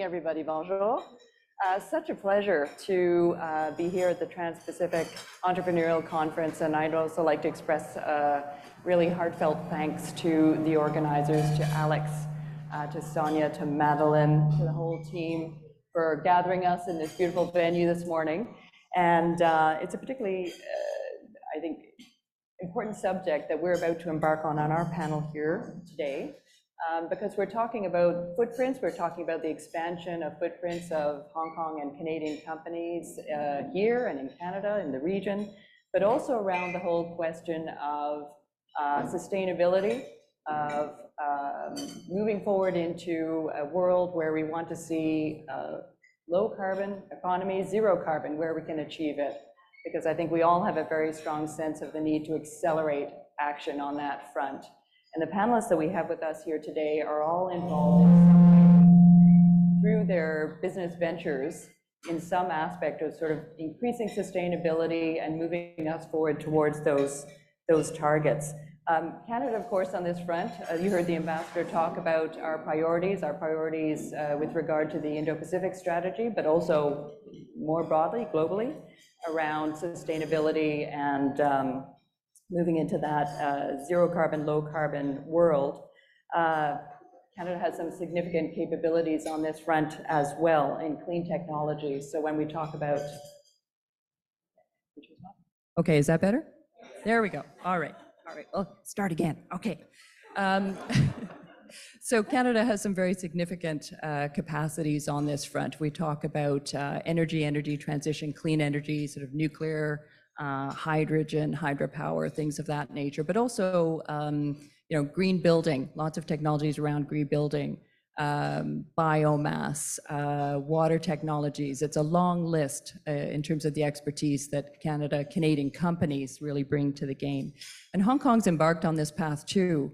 everybody. Bonjour. Such a pleasure to be here at the Transpacific Entrepreneurial Conference, and I'd also like to express really heartfelt thanks to the organizers, to Alex, to Sonia, to Madeline, to the whole team for gathering us in this beautiful venue this morning. And it's a particularly, I think, important subject that we're about to embark on our panel here today. Because we're talking about footprints, we're talking about the expansion of footprints of Hong Kong and Canadian companies here and in Canada, in the region, but also around the whole question of sustainability, of moving forward into a world where we want to see low carbon economy, zero carbon, where we can achieve it. Because I think we all have a very strong sense of the need to accelerate action on that front. And the panelists that we have with us here today are all involved in some way through their business ventures in some aspect of sort of increasing sustainability and moving us forward towards those targets. Canada, of course, on this front, you heard the ambassador talk about our priorities with regard to the Indo-Pacific strategy, but also more broadly, globally, around sustainability and moving into that zero carbon, low carbon world. Canada has some significant capabilities on this front as well in clean technology. So when we talk about, okay, is that better? There we go. All right. Well, start again. Okay. So Canada has some very significant capacities on this front. We talk about energy transition, clean energy, sort of nuclear, hydrogen, hydropower, things of that nature, but also green building, lots of technologies around green building, biomass, water technologies. It's a long list in terms of the expertise that Canadian companies really bring to the game. And Hong Kong's embarked on this path too.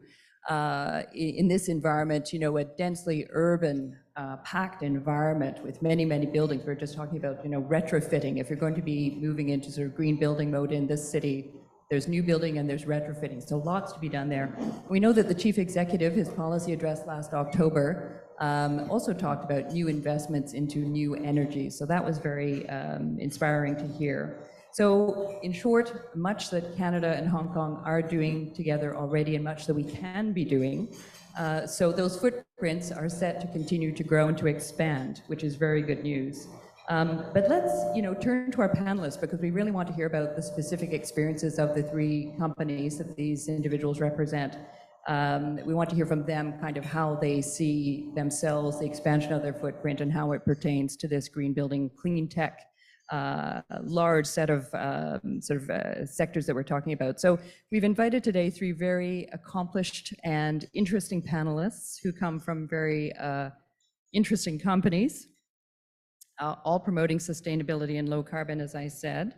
In this environment, a densely urban, packed environment with many, many buildings. We're just talking about, retrofitting. If you're going to be moving into sort of green building mode in this city, there's new building and there's retrofitting. So lots to be done there. We know that the chief executive, his policy address last October, also talked about new investments into new energy. So that was very inspiring to hear. So in short, much that Canada and Hong Kong are doing together already and much that we can be doing. So those footprints are set to continue to grow and to expand, which is very good news. But let's turn to our panelists, because we really want to hear about the specific experiences of the three companies that these individuals represent. We want to hear from them kind of how they see themselves, the expansion of their footprint, and how it pertains to this green building, clean tech, large set of sectors that we're talking about. So we've invited today three very accomplished and interesting panelists who come from very interesting companies, all promoting sustainability and low carbon, as I said.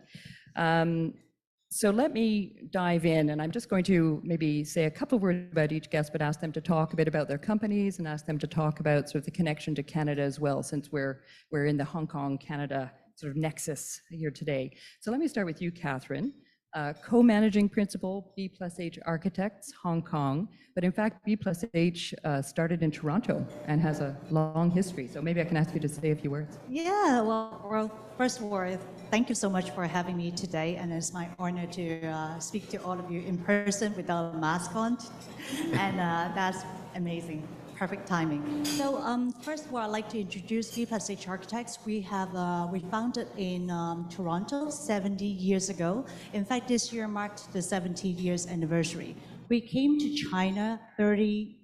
So let me dive in, and I'm just going to maybe say a couple of words about each guest, but ask them to talk a bit about their companies and ask them to talk about sort of the connection to Canada as well, since we're in the Hong Kong-Canada sort of nexus here today. So let me start with you, Catherine, co-managing principal, B+H Architects, Hong Kong. But in fact, B+H started in Toronto and has a long history. So maybe I can ask you to say a few words. Yeah, well, first of all, thank you so much for having me today. And it's my honor to speak to all of you in person without a mask on. And that's amazing. Perfect timing. So first of all, I'd like to introduce B+H Architects. We founded in Toronto 70 years ago. In fact, this year marked the 70 years anniversary. We came to China 30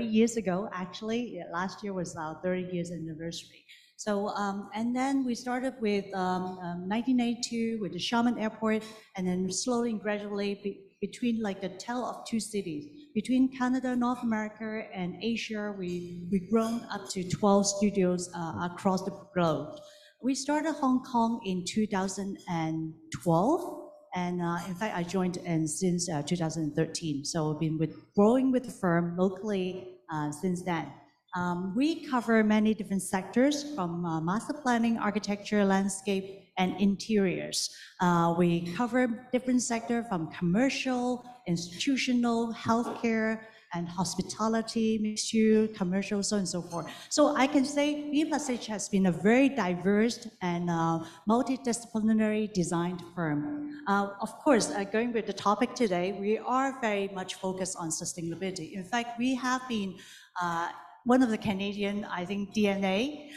years ago, actually. Last year was our 30 years anniversary. So, and then we started with 1992 with the Xiamen Airport, and then slowly and gradually between like the tale of two cities. Between Canada, North America, and Asia, we've grown up to 12 studios across the globe. We started Hong Kong in 2012, and in fact, I joined since 2013. So I've been growing with the firm locally since then. We cover many different sectors from master planning, architecture, landscape, and interiors. We cover different sectors from commercial, institutional, healthcare, and hospitality, mixed use, commercial, so on and so forth. So I can say B+H has been a very diverse and multidisciplinary designed firm. Of course, going with the topic today, we are very much focused on sustainability. In fact, we have been one of the Canadian, I think, DNA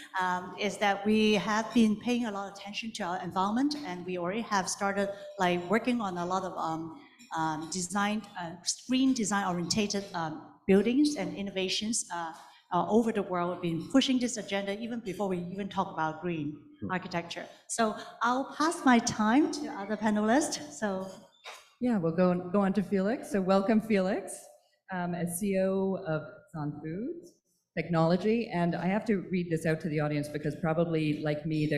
is that we have been paying a lot of attention to our environment, and we already have started like working on a lot of design, green design orientated buildings and innovations over the world. We've been pushing this agenda even before we even talk about green architecture. So I'll pass my time to other panelists. So yeah, we'll go on to Felix. So welcome, Felix, as CEO of IXON Foods Technology. And I have to read this out to the audience because probably like me,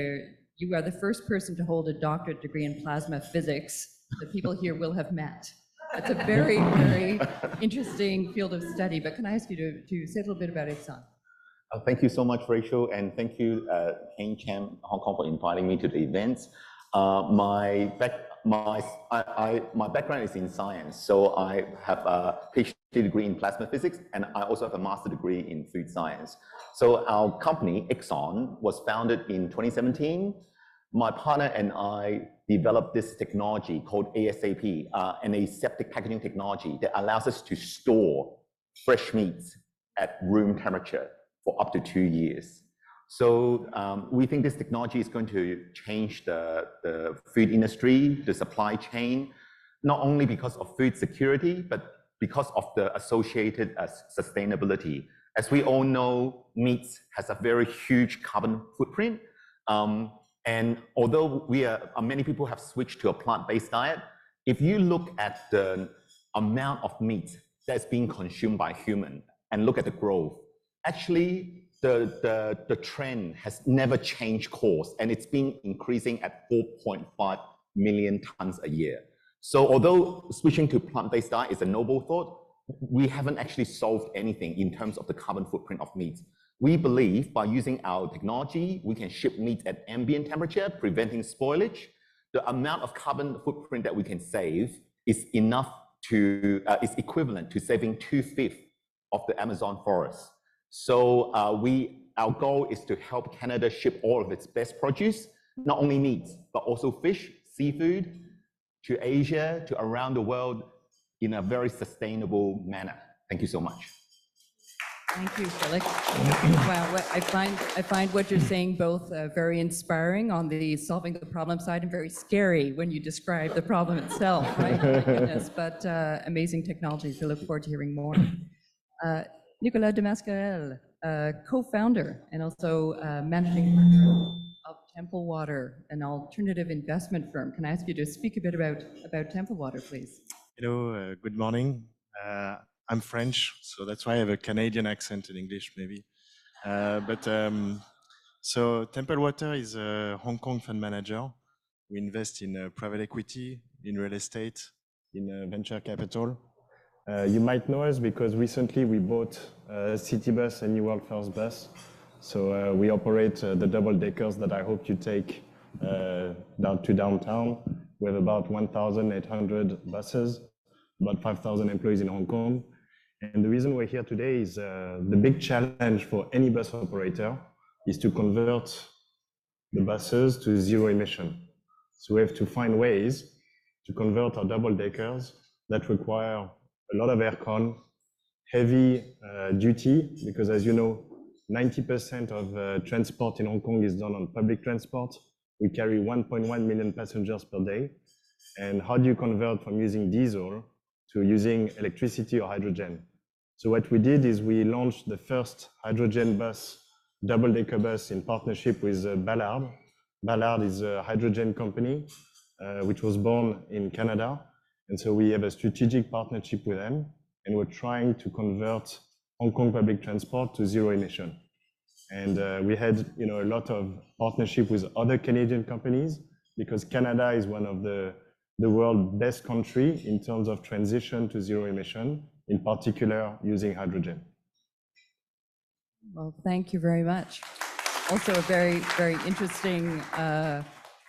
you are the first person to hold a doctorate degree in plasma physics that people here will have met. It's a very, very interesting field of study, but can I ask you to say a little bit about IXON? Thank you so much, Rachael, and thank you, Heng Chan, Hong Kong, for inviting me to the event. My background is in science, so I have a PhD degree in plasma physics, and I also have a master degree in food science. So our company, IXON, was founded in 2017. My partner and I developed this technology called ASAP, an aseptic packaging technology that allows us to store fresh meats at room temperature for up to 2 years. So we think this technology is going to change the food industry, the supply chain, not only because of food security, but because of the associated sustainability. As we all know, meat has a very huge carbon footprint. And although many people have switched to a plant-based diet, if you look at the amount of meat that's being consumed by human and look at the growth, actually the trend has never changed course, and it's been increasing at 4.5 million tons a year. So although switching to plant-based diet is a noble thought, we haven't actually solved anything in terms of the carbon footprint of meat. We believe by using our technology, we can ship meat at ambient temperature, preventing spoilage. The amount of carbon footprint that we can save is is equivalent to saving 2/5 of the Amazon forest. So our goal is to help Canada ship all of its best produce, not only meat, but also fish, seafood, to Asia, to around the world in a very sustainable manner. Thank you so much. Thank you, Felix. Wow, I find what you're saying both very inspiring on the solving the problem side and very scary when you describe the problem itself, right? My goodness, but amazing technologies. We look forward to hearing more. Nicolas de Mascarel, co-founder and also managing partner of Templewater, an alternative investment firm. Can I ask you to speak a bit about Templewater, please? Hello, good morning. I'm French, so that's why I have a Canadian accent in English, maybe. So Templewater is a Hong Kong fund manager. We invest in private equity, in real estate, in venture capital. You might know us because recently we bought Citybus and New World First Bus. So we operate the double deckers that I hope you take down to downtown. We have about 1,800 buses, about 5,000 employees in Hong Kong. And the reason we're here today is the big challenge for any bus operator is to convert the buses to zero emission. So we have to find ways to convert our double deckers that require a lot of aircon, heavy duty, because as you know, 90% of transport in Hong Kong is done on public transport. We carry 1.1 million passengers per day. And how do you convert from using diesel to using electricity or hydrogen? So what we did is we launched the first hydrogen bus, double-decker bus in partnership with Ballard. Ballard is a hydrogen company which was born in Canada. And so we have a strategic partnership with them, and we're trying to convert Hong Kong public transport to zero emission. And we had a lot of partnership with other Canadian companies because Canada is one of the world's best country in terms of transition to zero emission, in particular using hydrogen. Well, thank you very much. Also a very, very interesting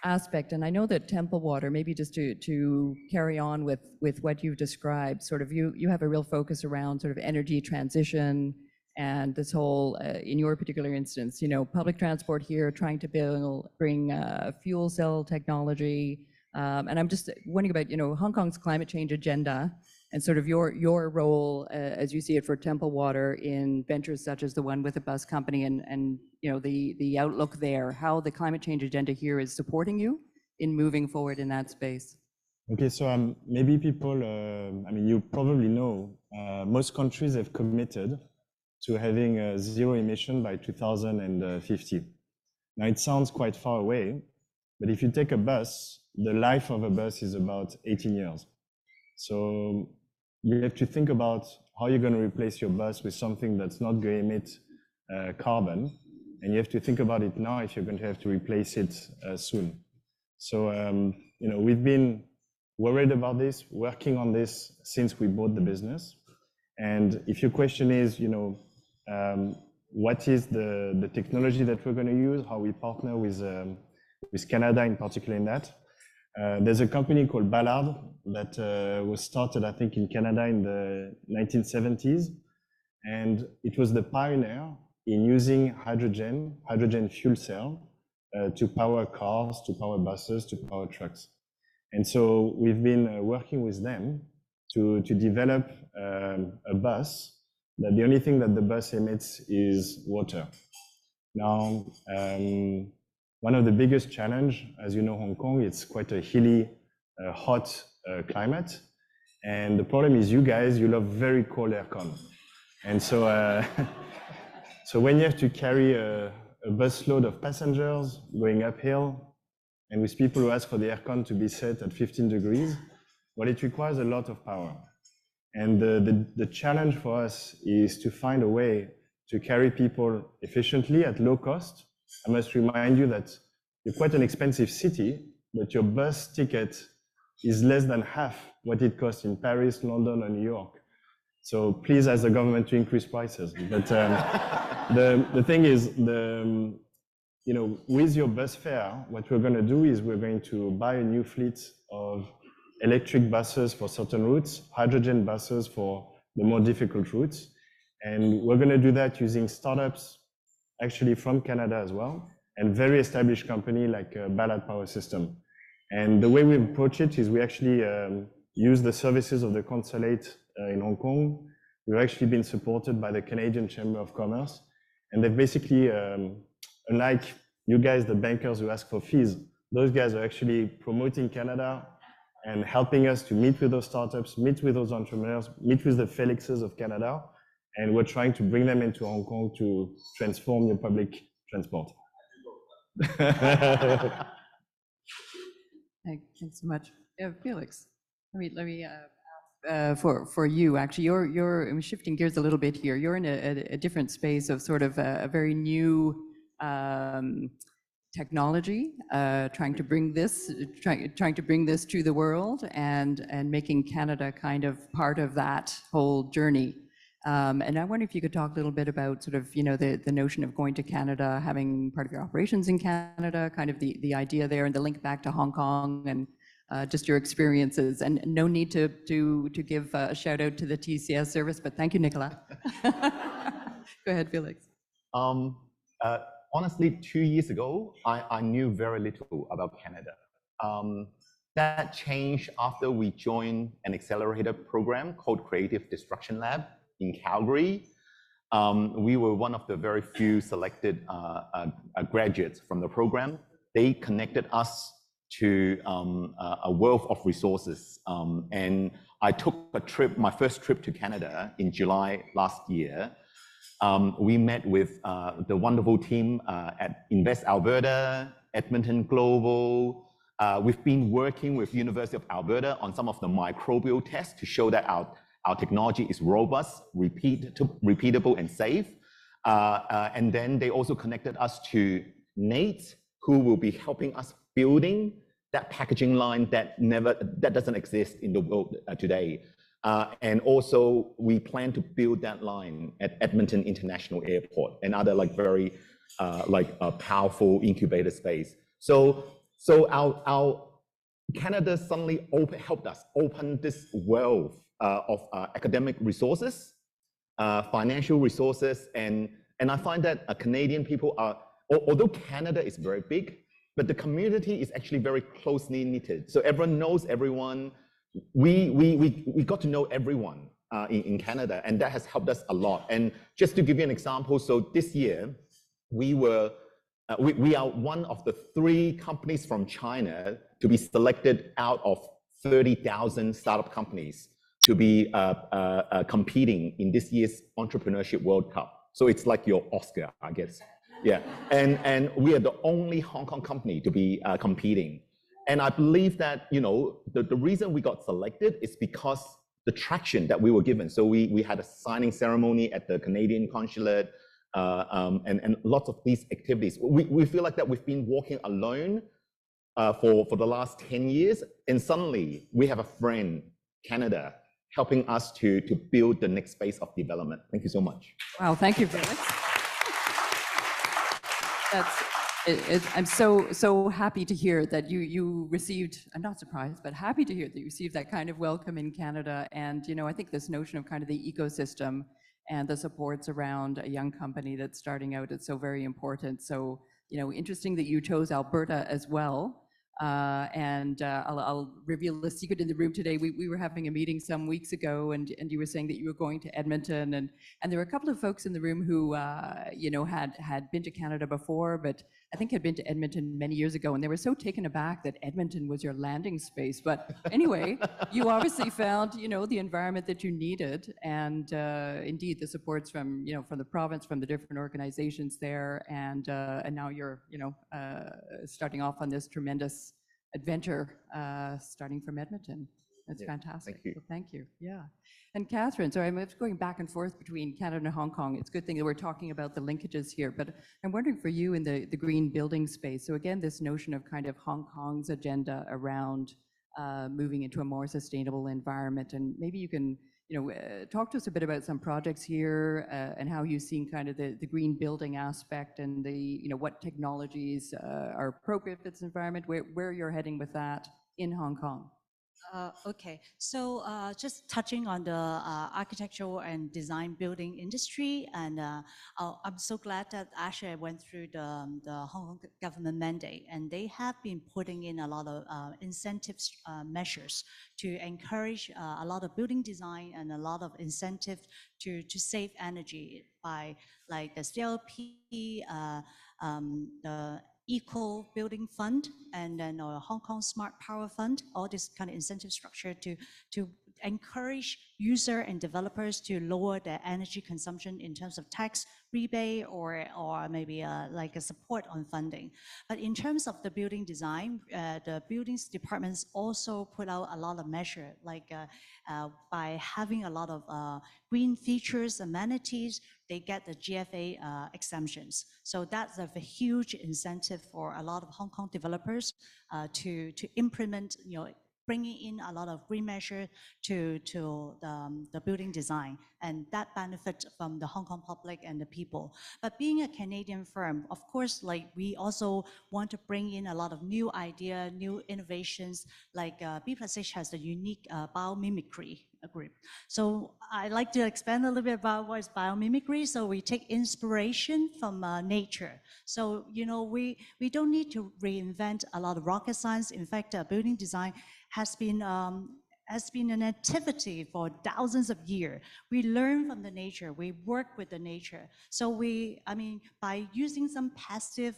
aspect, and I know that Templewater, maybe just to carry on with what you've described, sort of you have a real focus around sort of energy transition and this whole, in your particular instance, you know, public transport here, trying to bring fuel cell technology. And I'm just wondering about, you know, Hong Kong's climate change agenda and sort of your role as you see it for Templewater in ventures such as the one with the bus company and you know, the outlook there, how the climate change agenda here is supporting you in moving forward in that space. Okay, so maybe people, I mean, you probably know, most countries have committed to having zero emission by 2050. Now, it sounds quite far away, but if you take a bus, the life of a bus is about 18 years. So you have to think about how you're going to replace your bus with something that's not going to emit carbon. And you have to think about it now if you're going to have to replace it soon. So, you know, we've been worried about this, working on this since we bought the business. And if your question is, you know, what is the technology that we're going to use, how we partner with Canada in particular in that, there's a company called Ballard that was started, I think, in Canada in the 1970s. And it was the pioneer in using hydrogen fuel cell to power cars, to power buses, to power trucks. And so we've been working with them to develop a bus that the only thing that the bus emits is water. Now, one of the biggest challenge, as you know, Hong Kong, it's quite a hilly, hot climate. And the problem is you guys, you love very cold aircon. And so, so when you have to carry a bus load of passengers going uphill, and with people who ask for the aircon to be set at 15 degrees, well, it requires a lot of power. And the challenge for us is to find a way to carry people efficiently at low cost. I must remind you that you're quite an expensive city, but your bus ticket is less than half what it costs in Paris, London, or New York. So please ask the government to increase prices. But the thing is, you know, with your bus fare, what we're going to do is we're going to buy a new fleet of electric buses for certain routes, hydrogen buses for the more difficult routes. And we're going to do that using startups, actually from Canada as well, and very established company like Ballard Power System. And the way we approach it is we actually use the services of the Consulate in Hong Kong. We've actually been supported by the Canadian Chamber of Commerce. And they've basically, unlike you guys, the bankers who ask for fees, those guys are actually promoting Canada and helping us to meet with those startups, meet with those entrepreneurs, meet with the Felixes of Canada. And we're trying to bring them into Hong Kong to transform your public transport. Thanks so much. Yeah, Felix, let me for you, actually, I'm shifting gears a little bit here. You're in a different space of sort of a very new technology, trying to bring this to the world and making Canada kind of part of that whole journey. And I wonder if you could talk a little bit about sort of, you know, the notion of going to Canada, having part of your operations in Canada, kind of the idea there and the link back to Hong Kong and just your experiences. And no need to give a shout out to the TCS service, but thank you, Nicolas. Go ahead, Felix. Honestly, 2 years ago, I knew very little about Canada. That changed after we joined an accelerator program called Creative Destruction Lab in Calgary. We were one of the very few selected graduates from the program. They connected us to a wealth of resources. And I took a trip, my first trip to Canada in July last year. We met with the wonderful team at Invest Alberta, Edmonton Global. We've been working with University of Alberta on some of the microbial tests to show that our technology is robust, repeatable, and safe. And then they also connected us to Nate, who will be helping us building that packaging line that doesn't exist in the world today. And also, we plan to build that line at Edmonton International Airport, another like very powerful incubator space. So So our Canada suddenly helped us open this wealth of academic resources, financial resources, and I find that Canadian people are, although Canada is very big, but the community is actually very closely knitted. So everyone knows everyone. We got to know everyone in Canada, and that has helped us a lot. And just to give you an example, so this year we are one of the 3 companies from China to be selected out of 30,000 startup companies to be competing in this year's Entrepreneurship World Cup. So it's like your Oscar, I guess. Yeah, and we are the only Hong Kong company to be competing. And I believe that, you know, the reason we got selected is because the traction that we were given. So we had a signing ceremony at the Canadian Consulate, and lots of these activities. We feel like that we've been walking alone for the last 10 years, and suddenly we have a friend, Canada, helping us to build the next phase of development. Thank you so much. Wow, thank you, Felix. I'm so happy to hear that you received, I'm not surprised, but happy to hear that you received that kind of welcome in Canada. And, you know, I think this notion of kind of the ecosystem and the supports around a young company that's starting out, it's so very important. So, you know, interesting that you chose Alberta as well. I'll reveal a secret in the room today. We were having a meeting some weeks ago, and you were saying that you were going to Edmonton, and there were a couple of folks in the room who you know, had been to Canada before, but I think had been to Edmonton many years ago, and they were so taken aback that Edmonton was your landing space. But anyway, you obviously found, you know, the environment that you needed, and indeed the supports from, you know, from the province, from the different organizations there, and now you're, you know, starting off on this tremendous adventure, starting from Edmonton. That's fantastic. Thank you. So thank you. Yeah. And Catherine, so I'm going back and forth between Canada and Hong Kong. It's a good thing that we're talking about the linkages here, but I'm wondering for you in the green building space. So again, this notion of kind of Hong Kong's agenda around moving into a more sustainable environment, and maybe you can, you know, talk to us a bit about some projects here and how you've seen kind of the green building aspect and the, you know, what technologies are appropriate for this environment, where you're heading with that in Hong Kong. Okay, so just touching on the architectural and design building industry, and I'm so glad that actually I went through the Hong Kong government mandate, and they have been putting in a lot of incentives measures to encourage a lot of building design and a lot of incentive to save energy by like the CLP, the Eco Building Fund, and then Hong Kong Smart Power Fund, all this kind of incentive structure to encourage user and developers to lower their energy consumption in terms of tax rebate or maybe like a support on funding. But in terms of the building design, the buildings departments also put out a lot of measure, like by having a lot of green features, amenities, they get the GFA exemptions. So that's a huge incentive for a lot of Hong Kong developers to implement, you know, bringing in a lot of green measure to the building design, and that benefit from the Hong Kong public and the people. But being a Canadian firm, of course, like we also want to bring in a lot of new idea, new innovations, like B+H has a unique biomimicry group. So I'd like to expand a little bit about what is biomimicry. So we take inspiration from nature. So, you know, we don't need to reinvent a lot of rocket science. In fact, building design has been an activity for thousands of years. We learn from the nature, we work with the nature. So by using some passive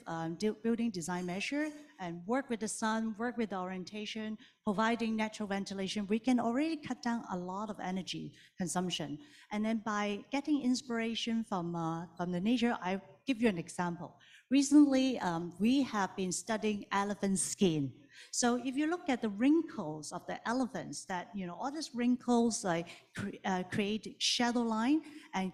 building design measure and work with the sun, work with the orientation, providing natural ventilation, we can already cut down a lot of energy consumption. And then by getting inspiration from the nature, I give you an example. Recently, we have been studying elephant skin. So if you look at the wrinkles of the elephants, that, you know, all these wrinkles like create shadow line and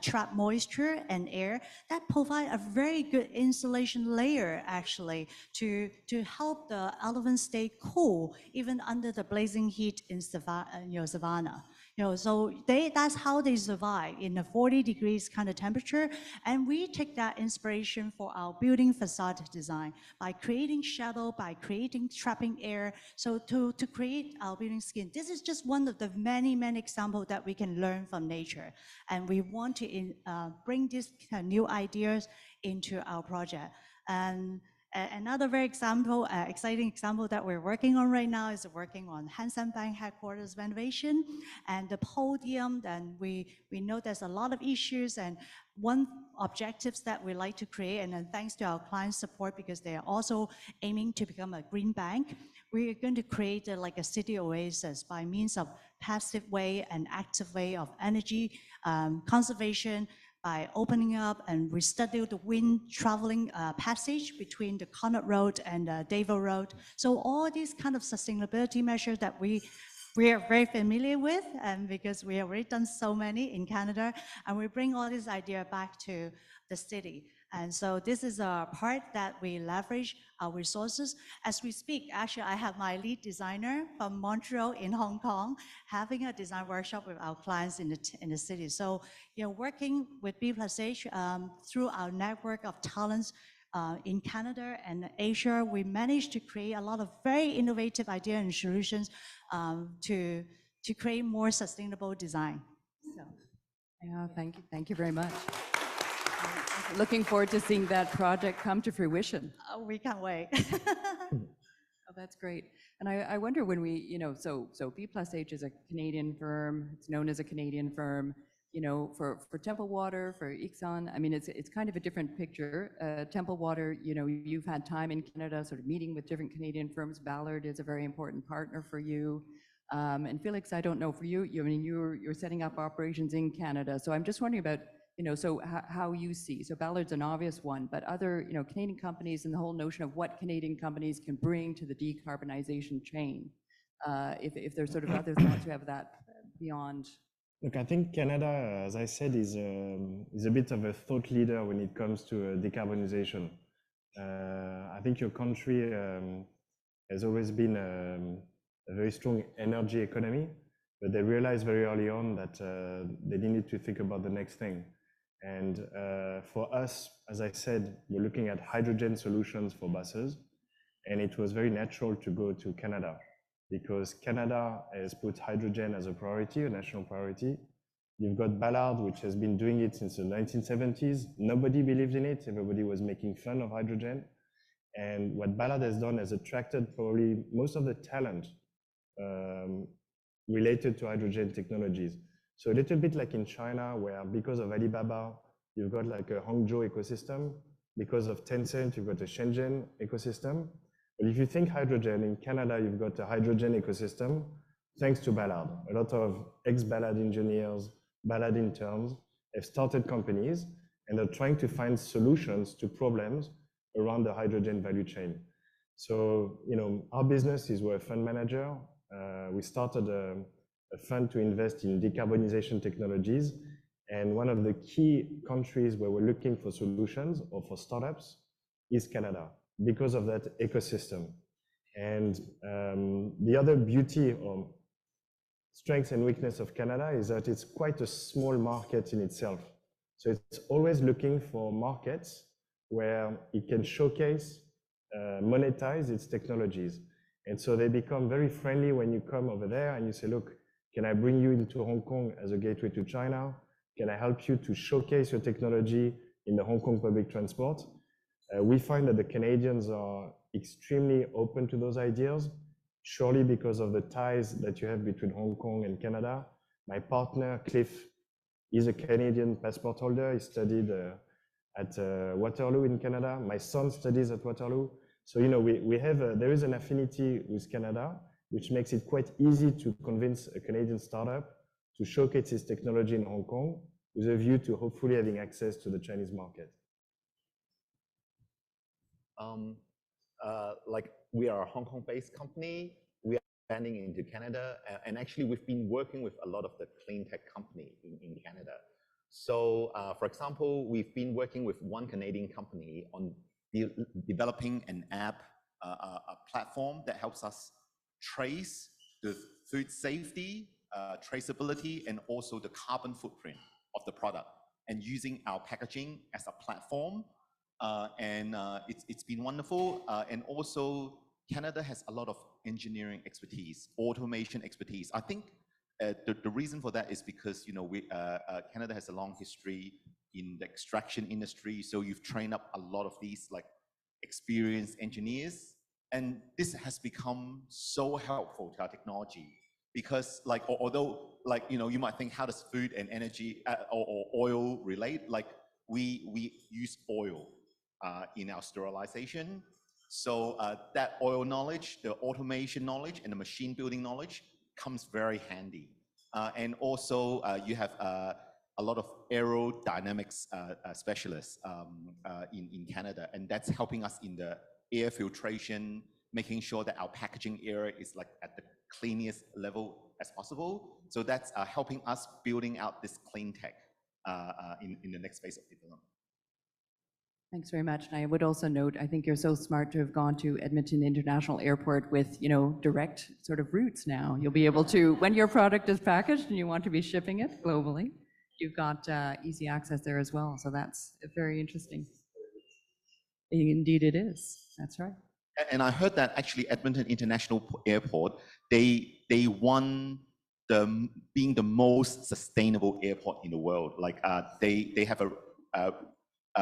trap moisture and air, that provide a very good insulation layer actually to help the elephants stay cool even under the blazing heat in savannah. So that's how they survive in a 40 degrees kind of temperature. And we take that inspiration for our building facade design by creating shadow, by creating trapping air. So to create our building skin, this is just one of the many, many examples that we can learn from nature. And we want to bring these kind of new ideas into our project. And another very exciting example that we're working on right now is working on Hang Seng Bank headquarters renovation and the podium. And we know there's a lot of issues, and one objectives that we like to create, and then thanks to our client support, because they are also aiming to become a green bank, we're going to create like a city oasis by means of passive way and active way of energy conservation, by opening up and we study the wind traveling passage between the Connaught Road and Davao Road. So all these kind of sustainability measures that we are very familiar with, and because we have already done so many in Canada, and we bring all this idea back to the city. And so this is a part that we leverage our resources. As we speak, actually, I have my lead designer from Montreal in Hong Kong having a design workshop with our clients in the city. So, working with B+H through our network of talents in Canada and Asia, we managed to create a lot of very innovative ideas and solutions to create more sustainable design. So. Yeah, thank you very much. Looking forward to seeing that project come to fruition. We can't wait. Oh, that's great. And I wonder when we, so B+H is a Canadian firm. It's known as a Canadian firm. For Templewater, for IXON, I mean, it's kind of a different picture. Templewater, you've had time in Canada, sort of meeting with different Canadian firms. Ballard is a very important partner for you. And Felix, I don't know for you. You're setting up operations in Canada. So I'm just wondering about. So how you see, so Ballard's an obvious one, but other, Canadian companies and the whole notion of what Canadian companies can bring to the decarbonization chain, if there's sort of other thoughts you have that beyond. Look, I think Canada, as I said, is a bit of a thought leader when it comes to decarbonization. I think your country has always been a very strong energy economy, but they realized very early on that they needed to think about the next thing. And for us, as I said, we're looking at hydrogen solutions for buses, and it was very natural to go to Canada because Canada has put hydrogen as a priority, a national priority. You've got Ballard, which has been doing it since the 1970s. Nobody believed in it. Everybody was making fun of hydrogen. And what Ballard has done has attracted probably most of the talent related to hydrogen technologies. So a little bit like in China, where because of Alibaba, you've got like a Hangzhou ecosystem. Because of Tencent, you've got a Shenzhen ecosystem. But if you think hydrogen, in Canada, you've got a hydrogen ecosystem, thanks to Ballard. A lot of ex-Ballard engineers, Ballard interns have started companies, and they're trying to find solutions to problems around the hydrogen value chain. So, our business is we're a fund manager. We started a fund to invest in decarbonization technologies. And one of the key countries where we're looking for solutions or for startups is Canada because of that ecosystem. And the other beauty or strength and weakness of Canada is that it's quite a small market in itself. So it's always looking for markets where it can showcase, monetize its technologies. And so they become very friendly when you come over there and you say, look, can I bring you into Hong Kong as a gateway to China? Can I help you to showcase your technology in the Hong Kong public transport? We find that the Canadians are extremely open to those ideas, surely because of the ties that you have between Hong Kong and Canada. My partner, Cliff, is a Canadian passport holder. He studied at Waterloo in Canada. My son studies at Waterloo. So, we have there is an affinity with Canada, which makes it quite easy to convince a Canadian startup to showcase its technology in Hong Kong with a view to hopefully having access to the Chinese market. Like we are a Hong Kong-based company. We are expanding into Canada, and actually we've been working with a lot of the clean tech company in Canada. So, for example, we've been working with one Canadian company on developing an app, a platform that helps us trace the food safety traceability and also the carbon footprint of the product, and using our packaging as a platform. It's been wonderful. And also Canada has a lot of engineering expertise, automation expertise. I think the reason for that is because, you know, Canada has a long history in the extraction industry. So you've trained up a lot of these like experienced engineers. And this has become so helpful to our technology because like, although like, you know, you might think how does food and energy or oil relate? Like we use oil in our sterilization. So that oil knowledge, the automation knowledge and the machine building knowledge comes very handy. And also you have a lot of aerodynamics specialists in Canada, and that's helping us in the air filtration, making sure that our packaging area is like at the cleanest level as possible. So that's helping us building out this clean tech in the next phase of development. Thanks very much. And I would also note, I think you're so smart to have gone to Edmonton International Airport with, you know, direct sort of routes now. You'll be able to, when your product is packaged and you want to be shipping it globally, you've got easy access there as well. So that's very interesting. Indeed it is. That's right. And I heard that actually Edmonton International Airport, they won being the most sustainable airport in the world. Like they have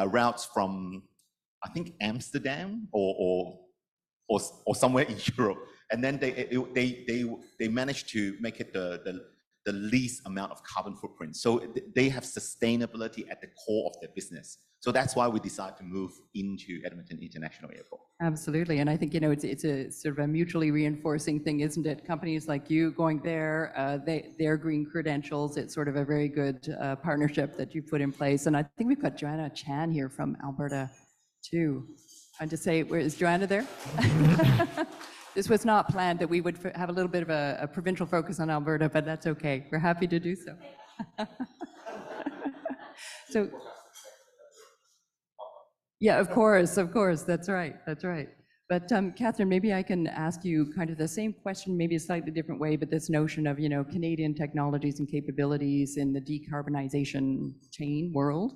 routes from, I think, Amsterdam or somewhere in Europe, and then they managed to make it the least amount of carbon footprint. So they have sustainability at the core of their business. So that's why we decided to move into Edmonton International Airport. Absolutely, and I think, you know, it's a sort of a mutually reinforcing thing, isn't it? Companies like you going there, their green credentials, it's sort of a very good partnership that you put in place. And I think we've got Joanna Chan here from Alberta too. And to say, where is Joanna there? This was not planned that we would have a little bit of a provincial focus on Alberta, but that's okay. We're happy to do so. So. Yeah, of course, that's right. But Catherine, maybe I can ask you kind of the same question, maybe a slightly different way, but this notion of, you know, Canadian technologies and capabilities in the decarbonization chain world,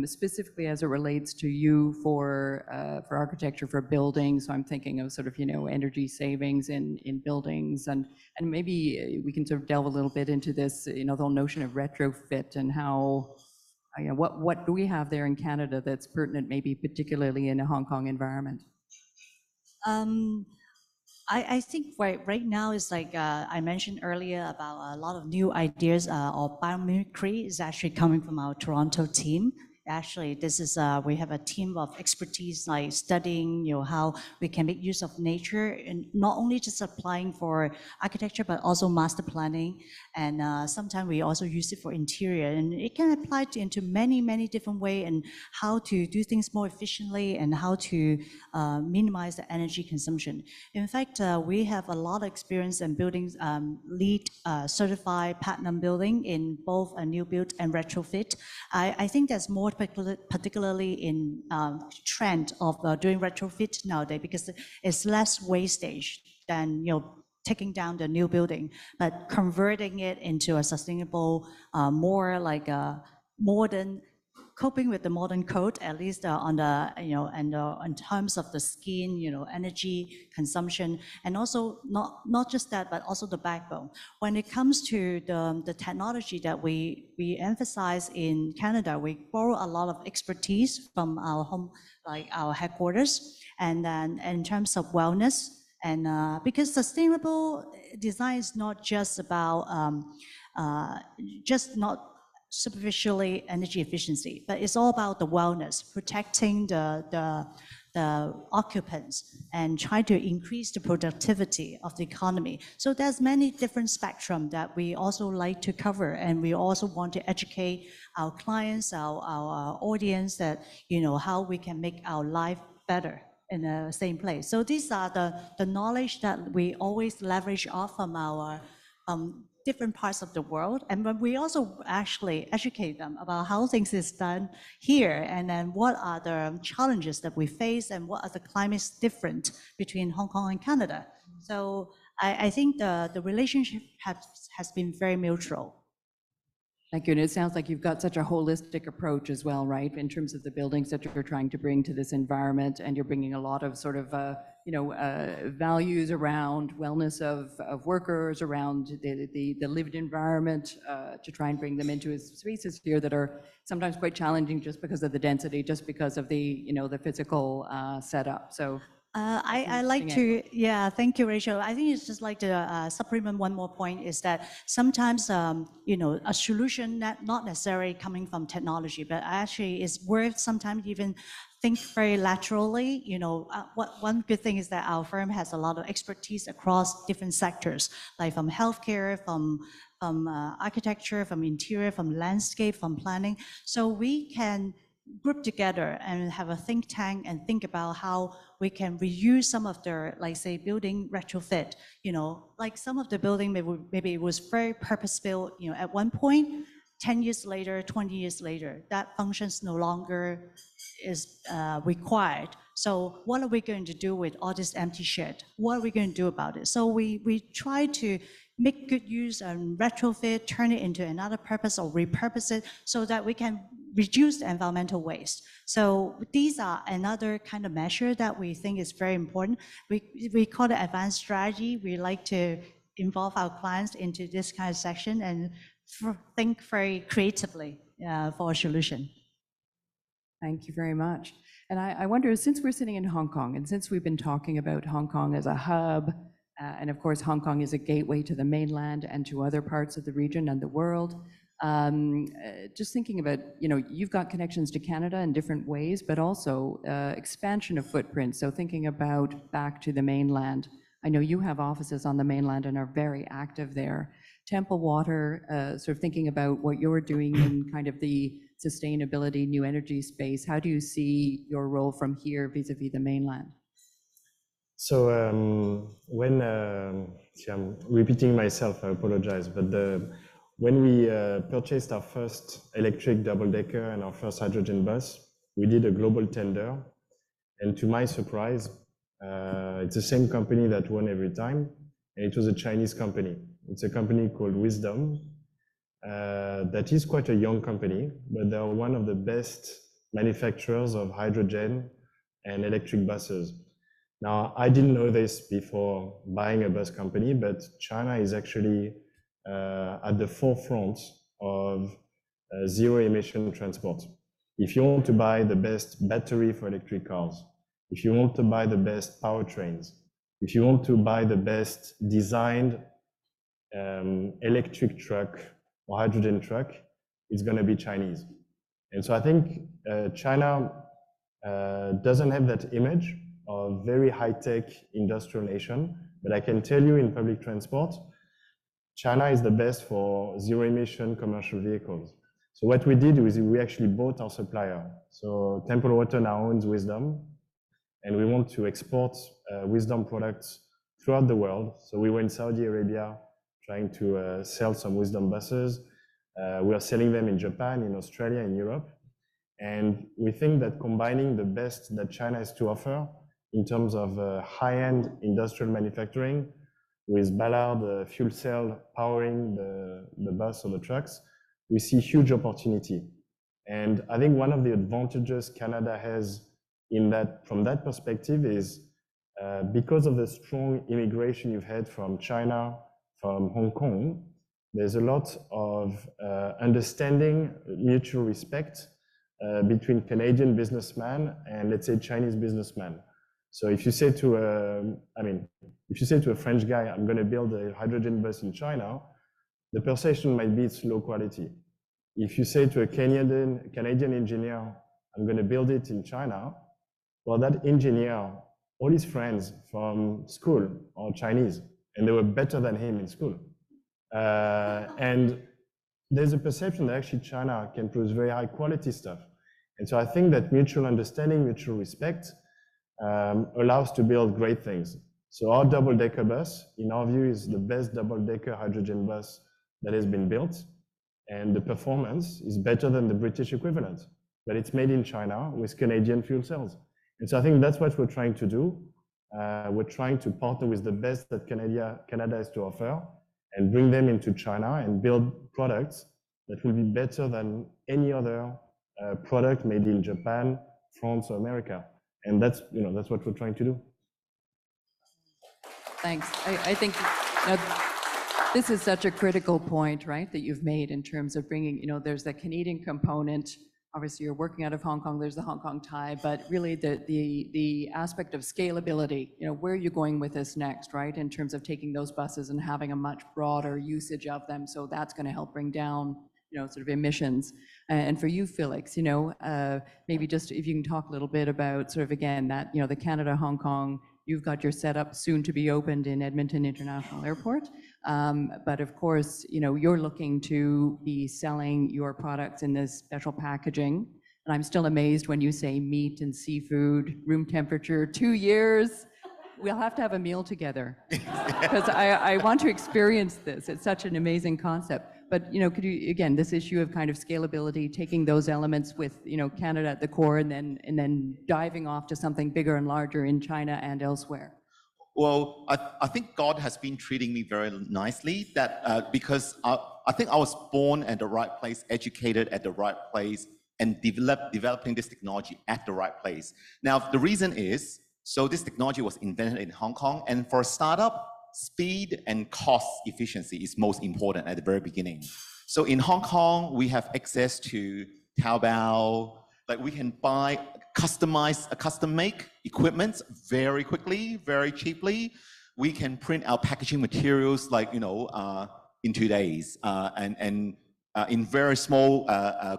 specifically as it relates to you for architecture for buildings. So I'm thinking of sort of, you know, energy savings in buildings, and maybe we can sort of delve a little bit into this, you know, the whole notion of retrofit and how. You know, what do we have there in Canada that's pertinent, maybe particularly in a Hong Kong environment? I think right now is like I mentioned earlier about a lot of new ideas or biomimicry is actually coming from our Toronto team. Actually, this is we have a team of expertise like studying, you know, how we can make use of nature and not only just applying for architecture but also master planning, and sometimes we also use it for interior, and it can apply into many different ways, and how to do things more efficiently and how to minimize the energy consumption. In fact, we have a lot of experience in building LEED certified platinum building in both a new build and retrofit. I think that's more particularly in trend of doing retrofit nowadays because it's less wastage than, you know, taking down the new building, but converting it into a sustainable, more like a modern, coping with the modern code, at least on the, you know, and in terms of the skin, you know, energy consumption, and also not just that, but also the backbone. When it comes to the technology that we emphasize in Canada, we borrow a lot of expertise from our home, like our headquarters, and then in terms of wellness, and because sustainable design is not just about just not superficially energy efficiency, but it's all about the wellness, protecting the occupants and trying to increase the productivity of the economy. So there's many different spectrum that we also like to cover, and we also want to educate our clients, our audience, that, you know, how we can make our life better in the same place. So these are the knowledge that we always leverage off from our different parts of the world, and when we also actually educate them about how things is done here, and then what are the challenges that we face, and what are the climates different between Hong Kong and Canada. So I think the relationship has been very mutual. Thank you. And it sounds like you've got such a holistic approach as well, right? In terms of the buildings that you're trying to bring to this environment, and you're bringing a lot of sort of, values around wellness of workers, around the lived environment, to try and bring them into spaces here that are sometimes quite challenging just because of the density, just because of the, the physical setup. So. I like to, yeah, thank you, Rachel. I think it's just like to supplement one more point is that sometimes, a solution not necessarily coming from technology, but actually is worth sometimes even think very laterally. One good thing is that our firm has a lot of expertise across different sectors, like from healthcare, from architecture, from interior, from landscape, from planning. So we can group together and have a think tank and think about how we can reuse some of their, like say, building retrofit. Like some of the building maybe it was very purpose-built, at one point, 10 years later, 20 years later, that functions no longer is required. So what are we going to do with all this empty shed? What are we going to do about it? So we try to make good use and retrofit, turn it into another purpose or repurpose it so that we can reduce the environmental waste. So these are another kind of measure that we think is very important. We call it advanced strategy. We like to involve our clients into this kind of section and think very creatively for a solution. Thank you very much. And I wonder, since we're sitting in Hong Kong, and since we've been talking about Hong Kong as a hub, and of course, Hong Kong is a gateway to the mainland and to other parts of the region and the world, just thinking about, you've got connections to Canada in different ways, but also expansion of footprint. So thinking about back to the mainland, I know you have offices on the mainland and are very active there. Templewater, sort of thinking about what you're doing in kind of the sustainability, new energy space, how do you see your role from here vis-a-vis the mainland? So when, see, I'm repeating myself, I apologize, but when we purchased our first electric double-decker and our first hydrogen bus, we did a global tender. And to my surprise, it's the same company that won every time, and it was a Chinese company. It's a company called Wisdom, that is quite a young company, but they are one of the best manufacturers of hydrogen and electric buses. Now, I didn't know this before buying a bus company, but China is actually at the forefront of zero-emission transport. If you want to buy the best battery for electric cars, if you want to buy the best powertrains, if you want to buy the best designed electric truck or hydrogen truck, it's going to be Chinese. And so I think China doesn't have that image of very high-tech industrial nation, but I can tell you in public transport, China is the best for zero-emission commercial vehicles. So what we did was we actually bought our supplier. So Templewater now owns Wisdom, and we want to export Wisdom products throughout the world. So we were in Saudi Arabia trying to sell some Wisdom buses. We are selling them in Japan, in Australia, in Europe. And we think that combining the best that China has to offer in terms of high-end industrial manufacturing with Ballard fuel cell powering the bus or the trucks, we see huge opportunity. And I think one of the advantages Canada has in that, from that perspective, is because of the strong immigration you've had from China, from Hong Kong, there's a lot of understanding, mutual respect between Canadian businessmen and, let's say, Chinese businessmen. So if you say to if you say to a French guy, I'm going to build a hydrogen bus in China, the perception might be it's low quality. If you say to a Canadian engineer, I'm going to build it in China, well, that engineer, all his friends from school are Chinese, and they were better than him in school. And there's a perception that actually China can produce very high quality stuff. And so I think that mutual understanding, mutual respect allows to build great things. So our double-decker bus, in our view, is the best double-decker hydrogen bus that has been built. And the performance is better than the British equivalent, but it's made in China with Canadian fuel cells. And so I think that's what we're trying to do. We're trying to partner with the best that Canada has to offer and bring them into China and build products that will be better than any other product made in Japan, France, or America. And that's what we're trying to do. Thanks. I think this is such a critical point, right, that you've made in terms of bringing, there's the Canadian component. Obviously, you're working out of Hong Kong, there's the Hong Kong tie, but really the aspect of scalability, where are you going with this next, right, in terms of taking those buses and having a much broader usage of them. So that's going to help bring down, sort of emissions. And for you, Felix, maybe just if you can talk a little bit about sort of, again, that, the Canada, Hong Kong, you've got your setup soon to be opened in Edmonton International Airport. But of course, you're looking to be selling your products in this special packaging. And I'm still amazed when you say meat and seafood, room temperature, 2 years. We'll have to have a meal together because I want to experience this. It's such an amazing concept. But, could you, again, this issue of kind of scalability, taking those elements with, Canada at the core and then diving off to something bigger and larger in China and elsewhere? Well, I think God has been treating me very nicely that because I think I was born at the right place, educated at the right place, and developing this technology at the right place. Now, the reason is, so this technology was invented in Hong Kong, and for a startup, speed and cost efficiency is most important at the very beginning. So in Hong Kong, we have access to Taobao, like we can buy custom make equipment very quickly, very cheaply. We can print our packaging materials like, in 2 days and in very small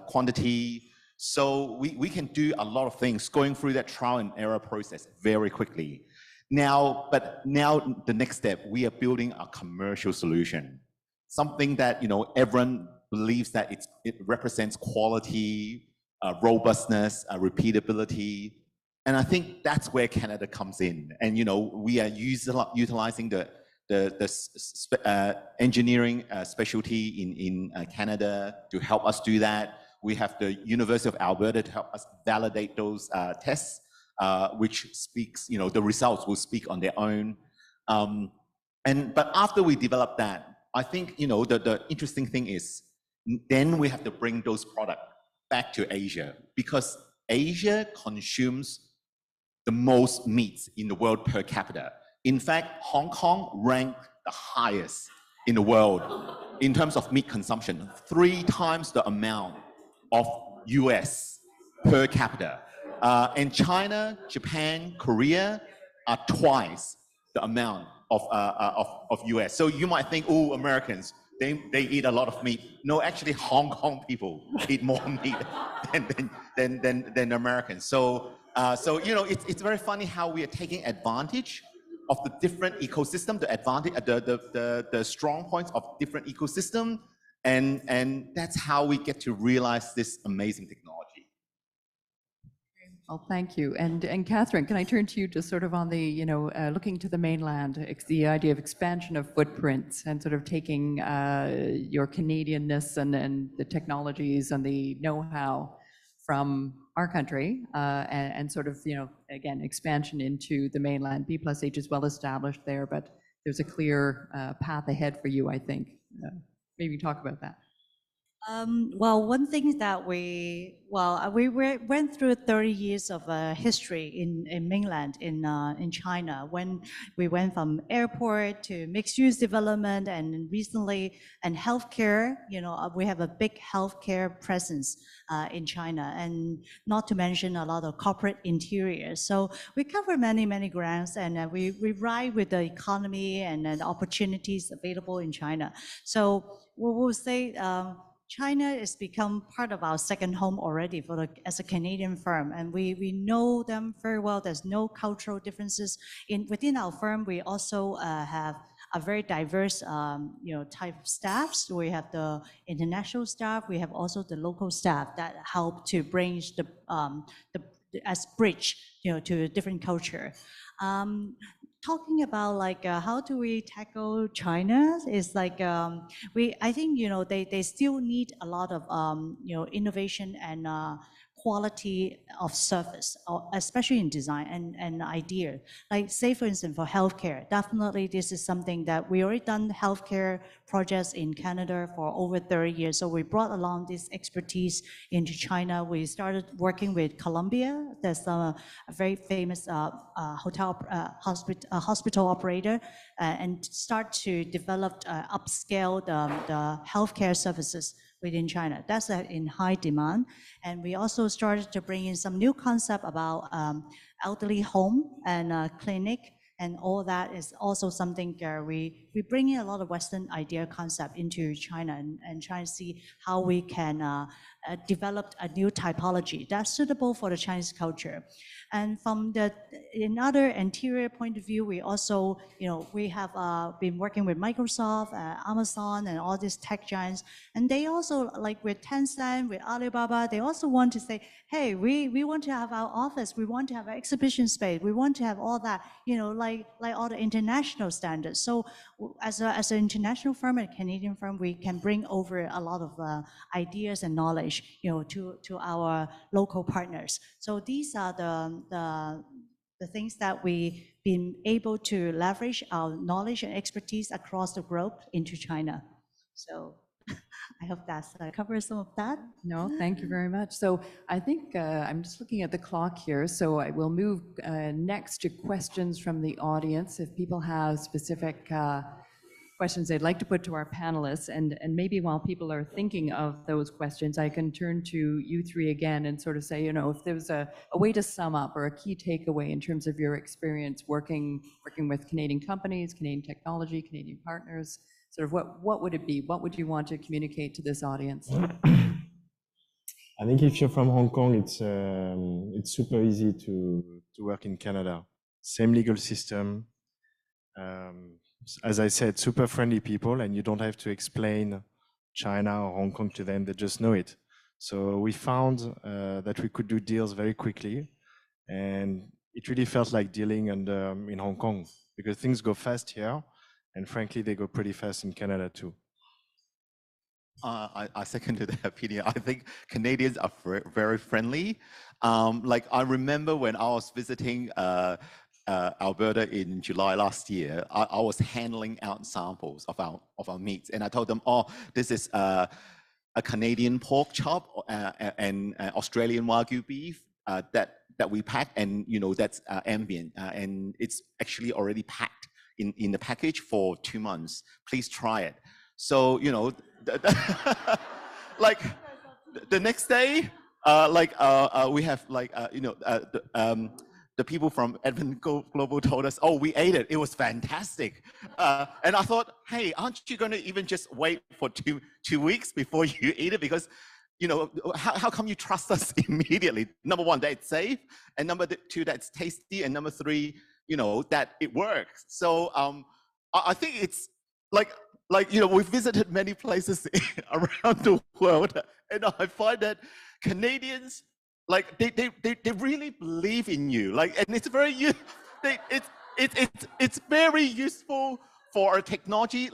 quantity. So we can do a lot of things going through that trial and error process very quickly. Now the next step, we are building a commercial solution, something that everyone believes that it represents quality, robustness, repeatability, and I think that's where Canada comes in. And we are utilizing the engineering specialty in Canada to help us do that. We have the University of Alberta to help us validate those tests. Which speaks, the results will speak on their own. But after we develop that, I think, the interesting thing is, then we have to bring those products back to Asia because Asia consumes the most meat in the world per capita. In fact, Hong Kong ranked the highest in the world in terms of meat consumption, 3 times the amount of US per capita. And China, Japan, Korea are twice the amount of US. So you might think, oh, Americans, they eat a lot of meat. No, actually, Hong Kong people eat more meat than Americans. So it's very funny how we are taking advantage of the different ecosystem, the strong points of different ecosystem, and that's how we get to realize this amazing technology. Well, thank you. And Catherine, can I turn to you just sort of on the, looking to the mainland, the idea of expansion of footprints and sort of taking your Canadianness and the technologies and the know-how from our country and sort of, again, expansion into the mainland. B+H is well established there, but there's a clear path ahead for you, I think. Maybe talk about that. Well, one thing that we went through 30 years of history in mainland in China when we went from airport to mixed-use development and recently and healthcare. We have a big healthcare presence in China, and not to mention a lot of corporate interiors. So we cover many grounds, and we ride with the economy and the opportunities available in China. So we'll say. China has become part of our second home already as a Canadian firm, and we know them very well. There's no cultural differences within our firm. We also have a very diverse, type of staffs. We have the international staff. We have also the local staff that help to bring as bridge, to a different culture. Talking about how do we tackle China is I think they still need a lot of innovation and quality of service, especially in design and idea. Like say for instance for healthcare, definitely this is something that we already done healthcare projects in Canada for over 30 years. So we brought along this expertise into China. We started working with Columbia. There's a very famous hospital operator, and start to develop, upscale the healthcare services within China. That's in high demand. And we also started to bring in some new concept about elderly home and clinic, and all that is also something we bring in a lot of Western idea concept into China and try to see how we can develop a new typology that's suitable for the Chinese culture. And from another interior point of view, we also, we have been working with Microsoft, Amazon, and all these tech giants. And they also, like with Tencent, with Alibaba, they also want to say, hey, we want to have our office, we want to have an exhibition space, we want to have all that, like all the international standards. So as an international firm, a Canadian firm, we can bring over a lot of ideas and knowledge, to our local partners. So these are the things that we've been able to leverage our knowledge and expertise across the globe into China. So I hope that covers some of that. No, thank you very much. So I think I'm just looking at the clock here. So I will move next to questions from the audience. If people have specific questions they'd like to put to our panelists, and maybe while people are thinking of those questions, I can turn to you three again and sort of say, if there was a way to sum up or a key takeaway in terms of your experience working with Canadian companies, Canadian technology, Canadian partners, sort of what would it be? What would you want to communicate to this audience? I think if you're from Hong Kong, it's super easy to work in Canada. Same legal system. As I said, super friendly people, and you don't have to explain China or Hong Kong to them, they just know it. So we found that we could do deals very quickly, and it really felt like dealing in Hong Kong, because things go fast here, and frankly, they go pretty fast in Canada too. I second to that opinion. I think Canadians are very friendly. Like I remember when I was visiting Alberta in July last year, I was handling out samples of our meats, and I told them, "Oh, this is a Canadian pork chop and Australian Wagyu beef that we pack, and that's ambient, and it's actually already packed in the package for 2 months. Please try it." So like the next day, we have the people from Advent Global told us, "Oh, we ate it. It was fantastic." And I thought, hey, aren't you going to even just wait for two weeks before you eat it? Because, how come you trust us immediately? Number one, that it's safe. And number two, that it's tasty. And number three, that it works. So I think it's we've visited many places around the world. And I find that Canadians, they really believe in you, and it's very it's very useful for a technology,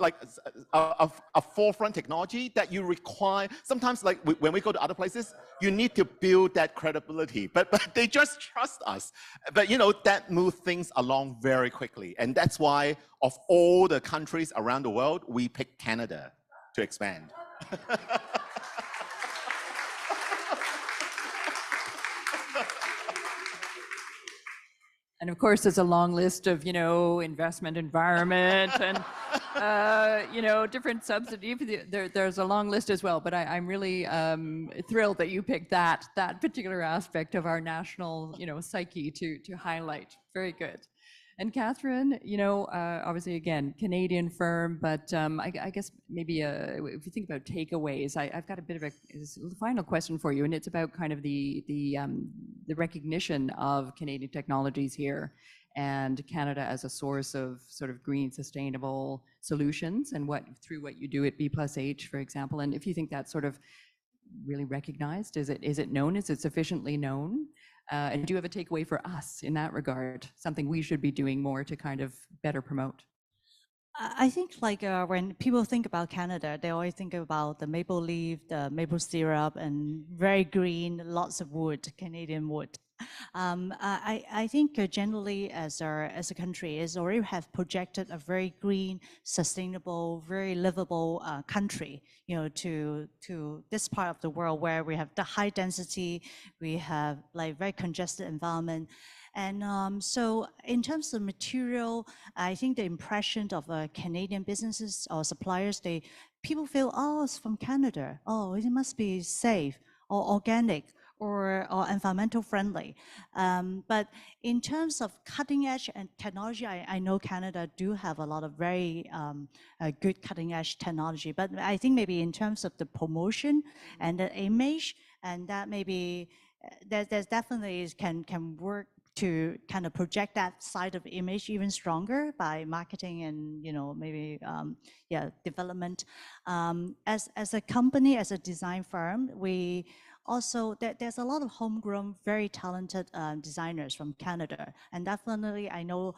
a forefront technology that you require. Sometimes, when we go to other places, you need to build that credibility, but they just trust us. But that moves things along very quickly, and that's why of all the countries around the world, we picked Canada to expand. And of course, there's a long list of, investment environment and, different subsidies. There's a long list as well, but I'm really thrilled that you picked that particular aspect of our national, psyche to highlight. Very good. And Catherine, obviously, again, Canadian firm, but I guess maybe if you think about takeaways, I've got a bit of a final question for you, and it's about kind of the recognition of Canadian technologies here and Canada as a source of sort of green, sustainable solutions, and through what you do at B+H, for example. And if you think that's sort of really recognized, is it known? Is it sufficiently known? And do you have a takeaway for us in that regard? Something we should be doing more to kind of better promote? I think like when people think about Canada, they always think about the maple leaf, the maple syrup, and very green, lots of wood, Canadian wood. I think generally as a country is already have projected a very green, sustainable, very livable country, you know, to this part of the world where we have the high density, we have like very congested environment. And so in terms of material, I think the impression of Canadian businesses or suppliers, people feel, oh, it's from Canada. Oh, it must be safe or organic or environmental friendly. But in terms of cutting edge and technology, I know Canada do have a lot of very good cutting edge technology. But I think maybe in terms of the promotion and the image, and that maybe there's definitely can work to kind of project that side of image even stronger by marketing and, you know, maybe development. As a company, as a design firm, we also there's a lot of homegrown, very talented designers from Canada, and definitely I know.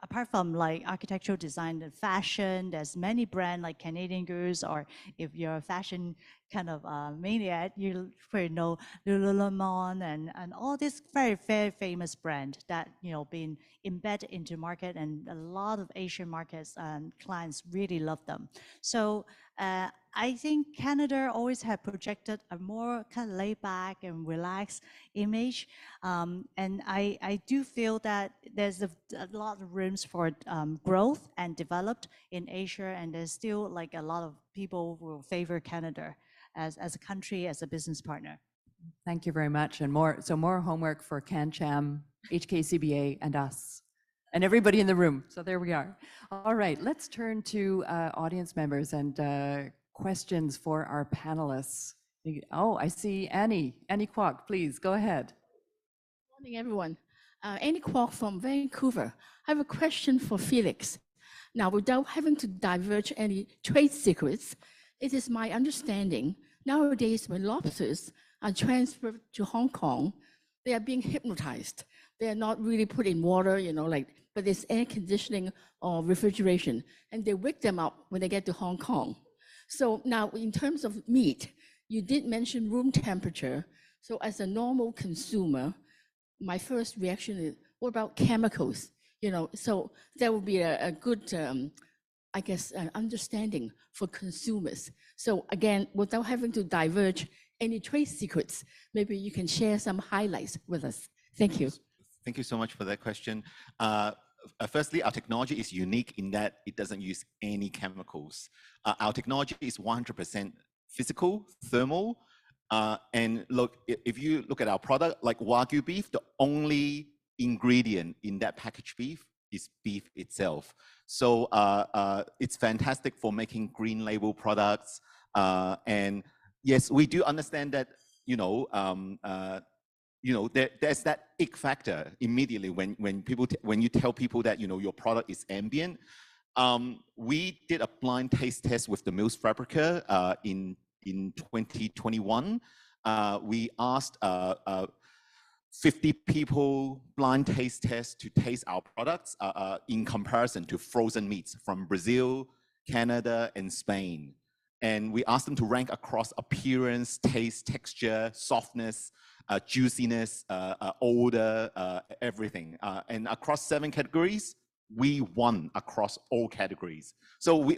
Apart from like architectural design and fashion, there's many brands like Canadian Goose, or if you're a fashion kind of maniac, you probably know Lululemon and all these very, very famous brands that, you know, been embedded into market, and a lot of Asian markets clients really love them. So I think Canada always have projected a more kind of laid back and relaxed image. And I do feel that there's a lot of rooms for growth and developed in Asia, and there's still like a lot of people who will favor Canada as a country, as a business partner. Thank you very much. And more homework for CanCham, HKCBA, and us, and everybody in the room. So there we are. All right, let's turn to audience members and questions for our panelists. Oh, I see Annie. Annie Kwok, please go ahead. Good morning, everyone. Annie Kwok from Vancouver. I have a question for Felix. Now, without having to diverge any trade secrets, it is my understanding nowadays when lobsters are transferred to Hong Kong, they are being hypnotized. They are not really put in water, you know, like, but there's air conditioning or refrigeration, and they wake them up when they get to Hong Kong. So now in terms of meat, you did mention room temperature. So as a normal consumer, my first reaction is, what about chemicals? You know, so that would be a good, I guess, an understanding for consumers. So again, without having to diverge any trade secrets, maybe you can share some highlights with us. Thank you. Thank you so much for that question. Firstly, our technology is unique in that it doesn't use any chemicals. Our technology is 100% physical, thermal, and look, if you look at our product, like Wagyu beef, the only ingredient in that packaged beef is beef itself. So it's fantastic for making green label products. And yes, we do understand that, there's that ick factor immediately when you tell people that, your product is ambient. We did a blind taste test with the Mills Fabrica in 2021. We asked 50 people blind taste test to taste our products in comparison to frozen meats from Brazil, Canada, and Spain. And we asked them to rank across appearance, taste, texture, softness, juiciness, odor, everything. And across 7 categories, we won across all categories. So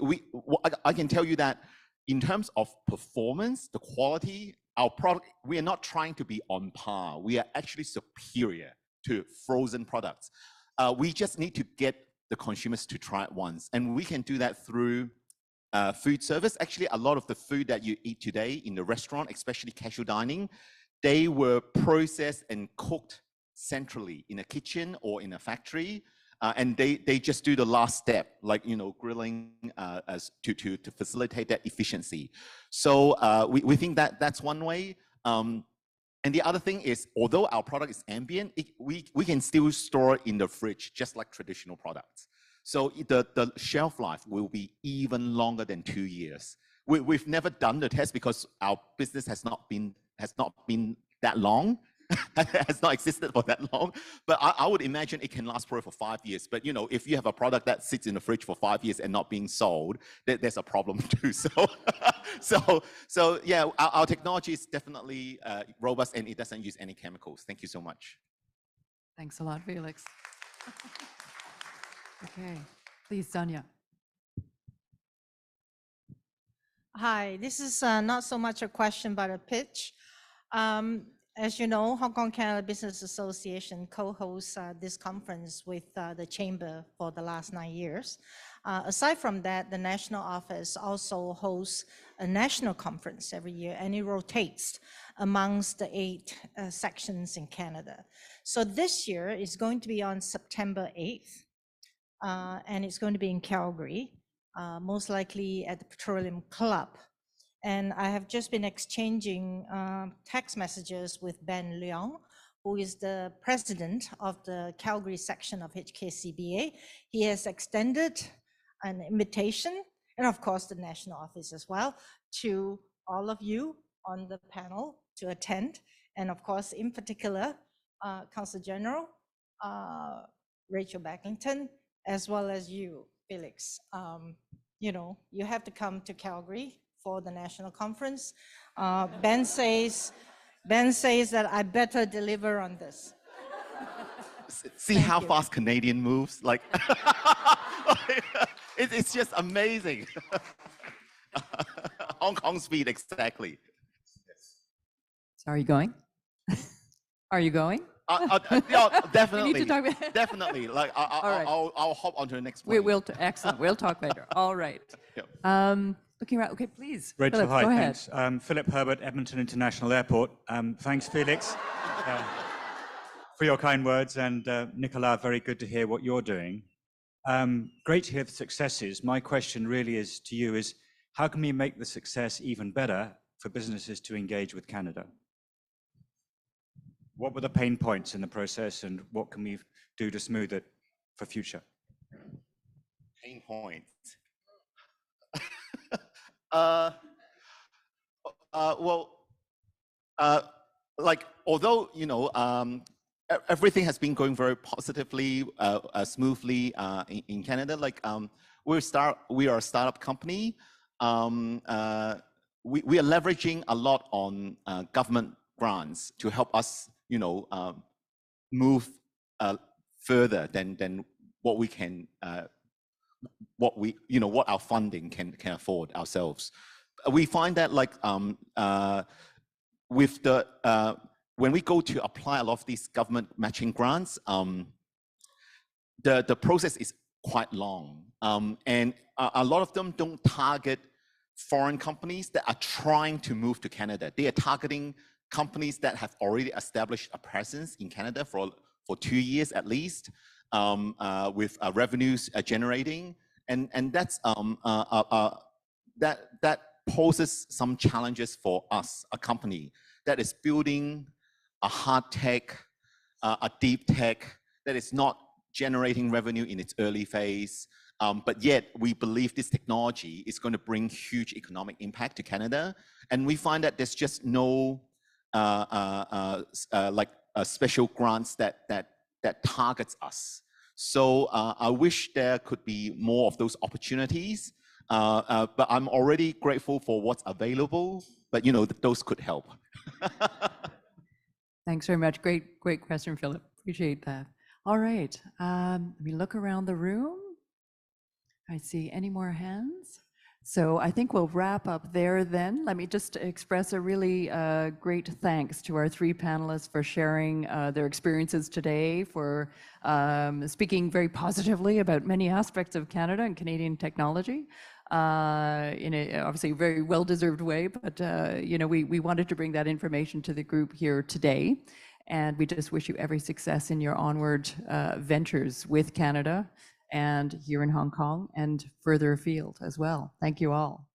I can tell you that in terms of performance, the quality, our product, we are not trying to be on par. We are actually superior to frozen products. We just need to get the consumers to try it once. And we can do that through food service. Actually, a lot of the food that you eat today in the restaurant, especially casual dining, they were processed and cooked centrally in a kitchen or in a factory. And they just do the last step, like, grilling to facilitate that efficiency. So we think that that's one way. And the other thing is, although our product is ambient, we can still store it in the fridge, just like traditional products. So the shelf life will be even longer than 2 years. We've never done the test because our business has not been that long. has not existed for that long, but I would imagine it can last probably for 5 years. But you know, if you have a product that sits in the fridge for 5 years and not being sold, there's a problem too. So yeah, our technology is definitely robust and it doesn't use any chemicals. Thank you so much. Thanks a lot, Felix. Okay, please, Sonia. Hi, this is not so much a question, but a pitch. As you know, Hong Kong Canada Business Association co-hosts this conference with the Chamber for the last 9 years. Aside from that, the national office also hosts a national conference every year, and it rotates amongst the 8 sections in Canada. So this year is going to be on September 8th, and it's going to be in Calgary. Most likely at the Petroleum Club. And I have just been exchanging text messages with Ben Leong, who is the president of the Calgary section of HKCBA. He has extended an invitation, and of course the national office as well, to all of you on the panel to attend. And of course, in particular, Consul General, Rachael Bedlington, as well as you, Felix. You know, you have to come to Calgary for the national conference. Ben says that I better deliver on this. See Thank how you. fast Canadian moves? Like, it's just amazing. Hong Kong speed, exactly. So are you going? Are you going? Yeah, definitely. We need to talk about- Definitely. Like, I'll hop onto the next one. Excellent. We'll talk later. All right. Yep. Looking around. Okay, please. Rachel, Philip, hi, go ahead. thanks. Philip Herbert, Edmonton International Airport. Thanks, Felix, for your kind words, and Nicolas, very good to hear what you're doing. Great to hear the successes. My question really is to you is, how can we make the success even better for businesses to engage with Canada? What were the pain points in the process, and what can we do to smooth it for future? Pain points. Like, although, you know, everything has been going very positively, smoothly in Canada, like, we are a startup company. We are leveraging a lot on government grants to help us, you know, move further than what we can, what our funding can afford ourselves. We find that, like, with the when we go to apply a lot of these government matching grants, the process is quite long, and a lot of them don't target foreign companies that are trying to move to Canada. They are targeting companies that have already established a presence in Canada for 2 years at least, with revenues generating, and that's that poses some challenges for us, a company that is building a hard tech, a deep tech that is not generating revenue in its early phase, but yet we believe this technology is going to bring huge economic impact to Canada, and we find that there's just no special grants that targets us. So I wish there could be more of those opportunities, but I'm already grateful for what's available, but you know, those could help. Thanks very much. Great question, Philip. Appreciate that. All right. Let me look around the room. I see any more hands. So I think we'll wrap up there then. Let me just express a really great thanks to our 3 panelists for sharing their experiences today, for speaking very positively about many aspects of Canada and Canadian technology in a obviously very well-deserved way. But you know, we wanted to bring that information to the group here today. And we just wish you every success in your onward ventures with Canada and here in Hong Kong and further afield as well. Thank you all.